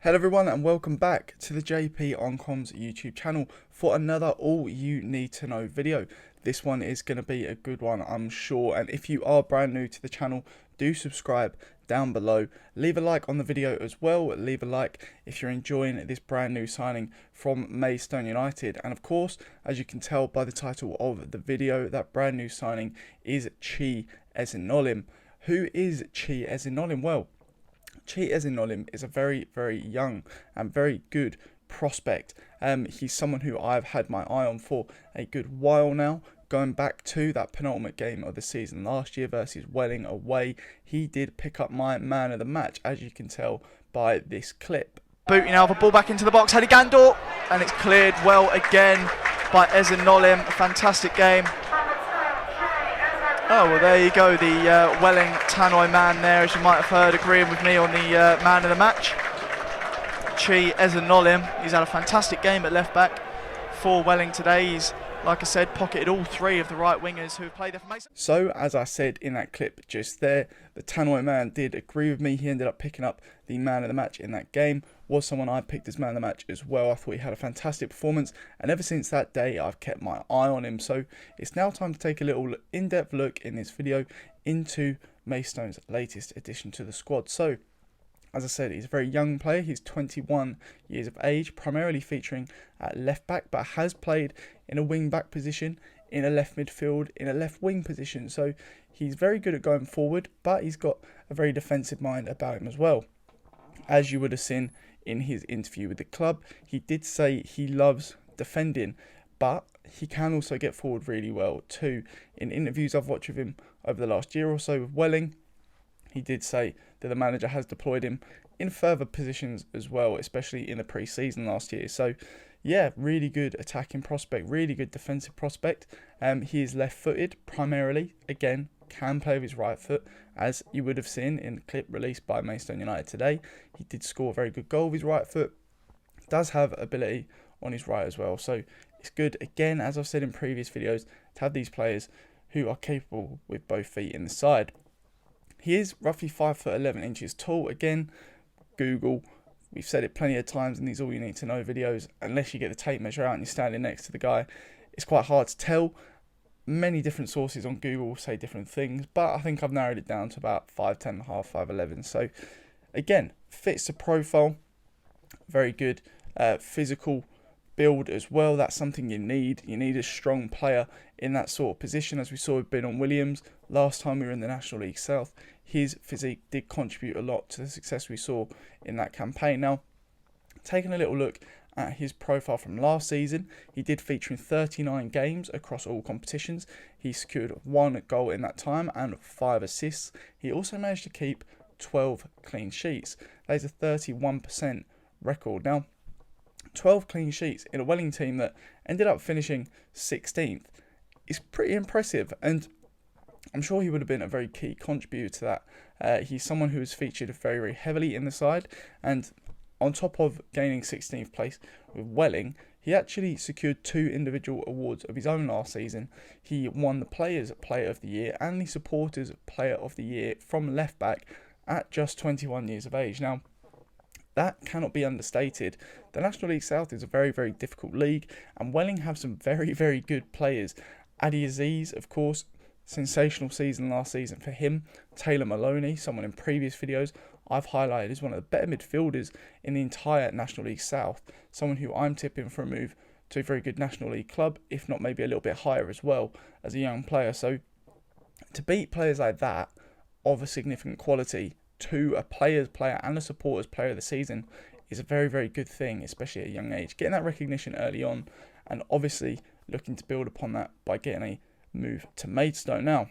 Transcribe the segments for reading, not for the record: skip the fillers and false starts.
Hello everyone and welcome back to the JP on Comms YouTube channel for another all you need to know video. This one is going to be a good one, I'm sure, and if you are brand new to the channel, do subscribe down below. Leave a like on the video as well. Leave a like if you're enjoying this brand new signing from Maidstone United, and of course, as you can tell by the title of the video, that brand new signing is Chi Ezinnolim. Who is Chi Ezinnolim? Well, Chi Ezinnolim is a very, very young and very good prospect. He's someone who I've had my eye on for a good while now. Going back to that penultimate game of the season last year versus Welling away, he did pick up my man of the match, as you can tell by this clip. Booty now, the ball back into the box, headed Gandor, and it's cleared well again by Ezennolim. A fantastic game. Oh, well, there you go, the Welling Tannoy man there, as you might have heard, agreeing with me on the man of the match. Chi Ezinnolim, he's had a fantastic game at left back for Welling today. He's, like I said, pocketed all three of the right wingers who have played there for Maidstone. So, as I said in that clip just there, the Tannoy man did agree with me. He ended up picking up the man of the match in that game. Was someone I picked as man of the match as well. I thought he had a fantastic performance, and ever since that day I've kept my eye on him. So it's now time to take a little in-depth look in this video into Maidstone's latest addition to the squad. So, as I said, he's a very young player. He's 21 years of age, primarily featuring at left back, but has played in a wing back position, in a left midfield, in a left wing position. So he's very good at going forward, but he's got a very defensive mind about him as well. As you would have seen in his interview with the club, he did say he loves defending, but he can also get forward really well too. In interviews I've watched with him over the last year or so with Welling, he did say that the manager has deployed him in further positions as well, especially in the pre-season last year. So yeah, really good attacking prospect, really good defensive prospect. He is left-footed primarily. Again, can play with his right foot, as you would have seen in the clip released by Maidstone United today. He did score a very good goal with his right foot. Does have ability on his right as well. So it's good, again, as I've said in previous videos, to have these players who are capable with both feet in the side. He is roughly 5'11" tall. Again, Google, we've said it plenty of times in these all you need to know videos, unless you get the tape measure out and you're standing next to the guy, it's quite hard to tell. Many different sources on Google say different things, but I think I've narrowed it down to about 5'10", 5'11". So again, fits the profile, very good physical build as well. That's something you need. You need a strong player in that sort of position, as we saw with Ben on Williams last time we were in the National League South. His physique did contribute a lot to the success we saw in that campaign. Now, taking a little look at his profile from last season, he did feature in 39 games across all competitions. He secured 1 goal in that time and 5 assists. He also managed to keep 12 clean sheets. That is a 31% record. Now, 12 clean sheets in a Welling team that ended up finishing 16th is pretty impressive, and I'm sure he would have been a very key contributor to that. He's someone who has featured very, very heavily in the side, and on top of gaining 16th place with Welling, he actually secured 2 individual awards of his own last season. He won the Players' Player of the Year and the Supporters' Player of the Year from left back at just 21 years of age. Now, that cannot be understated. The National League South is a very, very difficult league, and Welling have some very, very good players. Adi Aziz, of course, sensational season last season for him. Taylor Maloney, someone in previous videos I've highlighted as one of the better midfielders in the entire National League South. Someone who I'm tipping for a move to a very good National League club, if not maybe a little bit higher as well as a young player. So to beat players like that of a significant quality to a player's player and a supporter's player of the season is a very, very good thing, especially at a young age. Getting that recognition early on, and obviously looking to build upon that by getting a move to Maidstone. Now,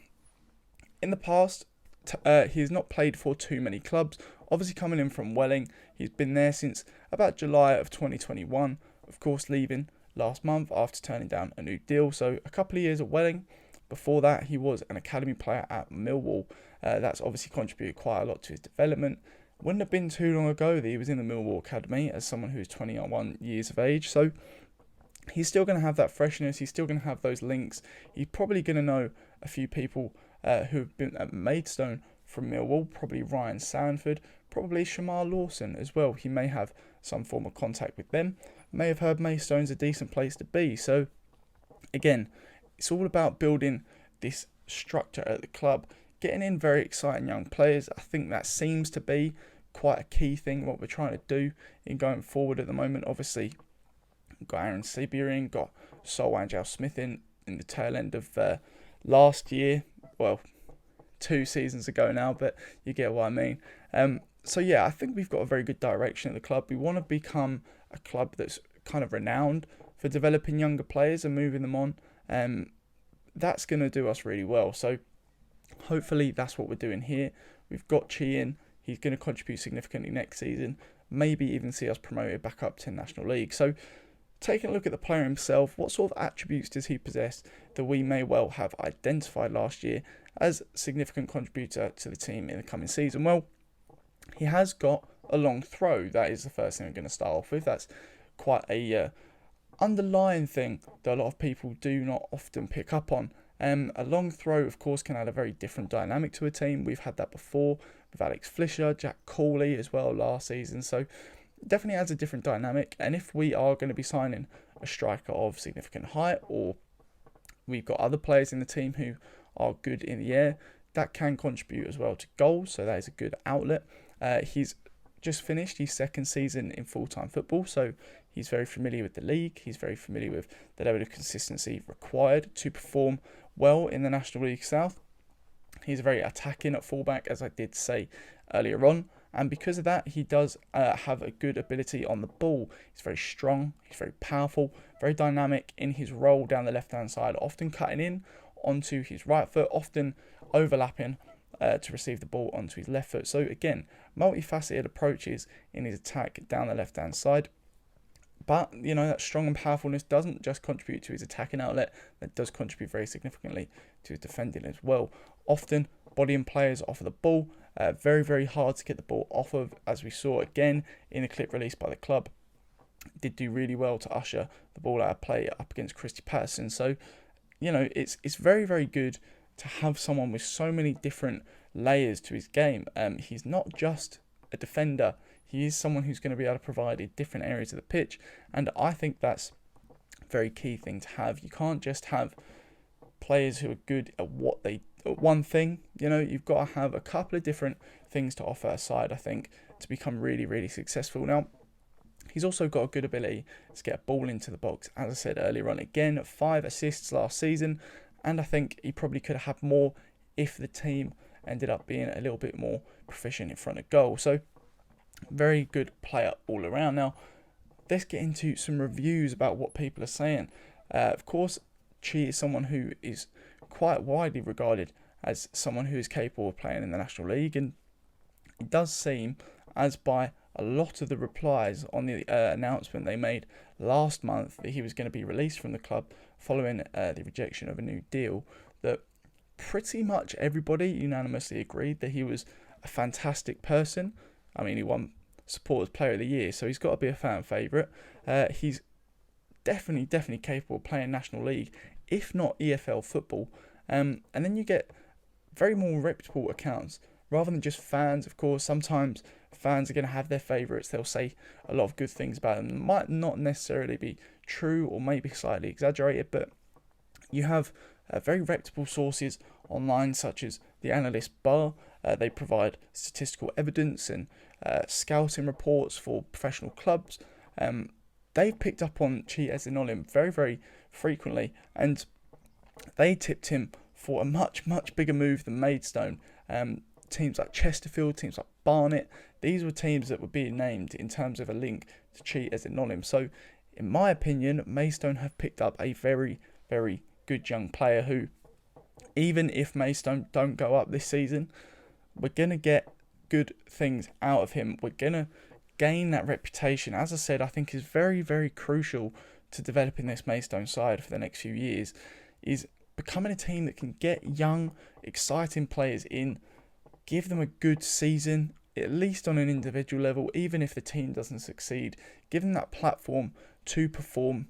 in the past, he has not played for too many clubs. Obviously coming in from Welling, he's been there since about July of 2021, of course leaving last month after turning down a new deal. So a couple of years at Welling. Before that, he was an academy player at Millwall. That's obviously contributed quite a lot to his development. Wouldn't have been too long ago that he was in the Millwall Academy as someone who's 21 years of age. So he's still going to have that freshness. He's still going to have those links. He's probably going to know a few people who have been at Maidstone from Millwall, probably Ryan Sanford, probably Shamar Lawson as well. He may have some form of contact with them, may have heard Maidstone's a decent place to be. So again, it's all about building this structure at the club, getting in very exciting young players. I think that seems to be quite a key thing what we're trying to do in going forward at the moment. Obviously, got Aaron Seabier in, got Sol Angel Smith in the tail end of last year. Well, 2 seasons ago now, but you get what I mean. So yeah, I think we've got a very good direction at the club. We want to become a club that's kind of renowned for developing younger players and moving them on. That's going to do us really well. So hopefully that's what we're doing here. We've got Chi in. He's going to contribute significantly next season. Maybe even see us promoted back up to National League. So taking a look at the player himself, what sort of attributes does he possess that we may well have identified last year as a significant contributor to the team in the coming season? Well, he has got a long throw. That is the first thing we're going to start off with. That's quite a underlying thing that a lot of people do not often pick up on. A long throw, of course, can add a very different dynamic to a team. We've had that before with Alex Flisher, Jack Cooley as well last season. So definitely adds a different dynamic. And if we are going to be signing a striker of significant height, or we've got other players in the team who are good in the air, that can contribute as well to goals. So that is a good outlet. He's just finished his second season in full-time football, so he's very familiar with the league. He's very familiar with the level of consistency required to perform well in the National League South. He's very attacking at fullback, as I did say earlier on, and because of that, he does have a good ability on the ball. He's very strong, he's very powerful, very dynamic in his role down the left-hand side, often cutting in onto his right foot, often overlapping to receive the ball onto his left foot. So again, multifaceted approaches in his attack down the left-hand side. But, you know, that strong and powerfulness doesn't just contribute to his attacking outlet, that does contribute very significantly to his defending as well. Often bodying players off of the ball, very, very hard to get the ball off of, as we saw again in the clip released by the club. Did do really well to usher the ball out of play up against Christy Patterson. So, you know, it's very, very good to have someone with so many different layers to his game. He's not just a defender. He is someone who's going to be able to provide in different areas of the pitch, and I think that's a very key thing to have. You can't just have players who are good at one thing. You know, you've got to have a couple of different things to offer aside, I think, to become really, really successful. Now, he's also got a good ability to get a ball into the box. As I said earlier on, again, 5 assists last season, and I think he probably could have had more if the team ended up being a little bit more proficient in front of goal. So, very good player all around. Now, let's get into some reviews about what people are saying. Of course, Chi is someone who is quite widely regarded as someone who is capable of playing in the National League, and it does seem, as by a lot of the replies on the announcement they made last month that he was going to be released from the club following the rejection of a new deal, that pretty much everybody unanimously agreed that he was a fantastic person. I mean, he won Supporters Player of the Year, so he's got to be a fan favourite. He's definitely capable of playing National League, if not EFL football. And then you get very more reputable accounts, rather than just fans. Of course, sometimes fans are going to have their favourites. They'll say a lot of good things about them. It might not necessarily be true, or maybe slightly exaggerated, but you have very reputable sources online, such as the Analyst Bar. They provide statistical evidence and scouting reports for professional clubs. They've picked up on Chi Ezinnolim very, very frequently, and they tipped him for a much, much bigger move than Maidstone. Teams like Chesterfield, teams like Barnet, these were teams that were being named in terms of a link to Chi Ezinnolim. So, in my opinion, Maidstone have picked up a very, very good young player who, even if Maidstone don't go up this season, we're going to get good things out of him. We're going to gain that reputation. As I said, I think is very, very crucial to developing this Maidstone side for the next few years, is becoming a team that can get young, exciting players in, give them a good season, at least on an individual level, even if the team doesn't succeed. Give them that platform to perform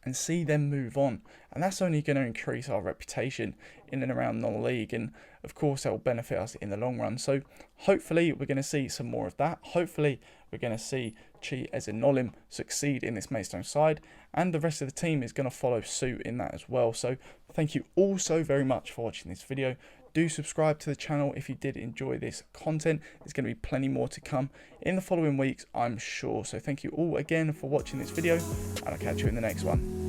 and see them move on. And that's only going to increase our reputation in and around non-league, and of course that will benefit us in the long run. So hopefully we're going to see some more of that. Hopefully we're going to see Chi Ezinnolim succeed in this Maidstone side, and the rest of the team is going to follow suit in that as well. So thank you all so very much for watching this video. Do subscribe to the channel if you did enjoy this content. There's going to be plenty more to come in the following weeks, I'm sure. So thank you all again for watching this video, and I'll catch you in the next one.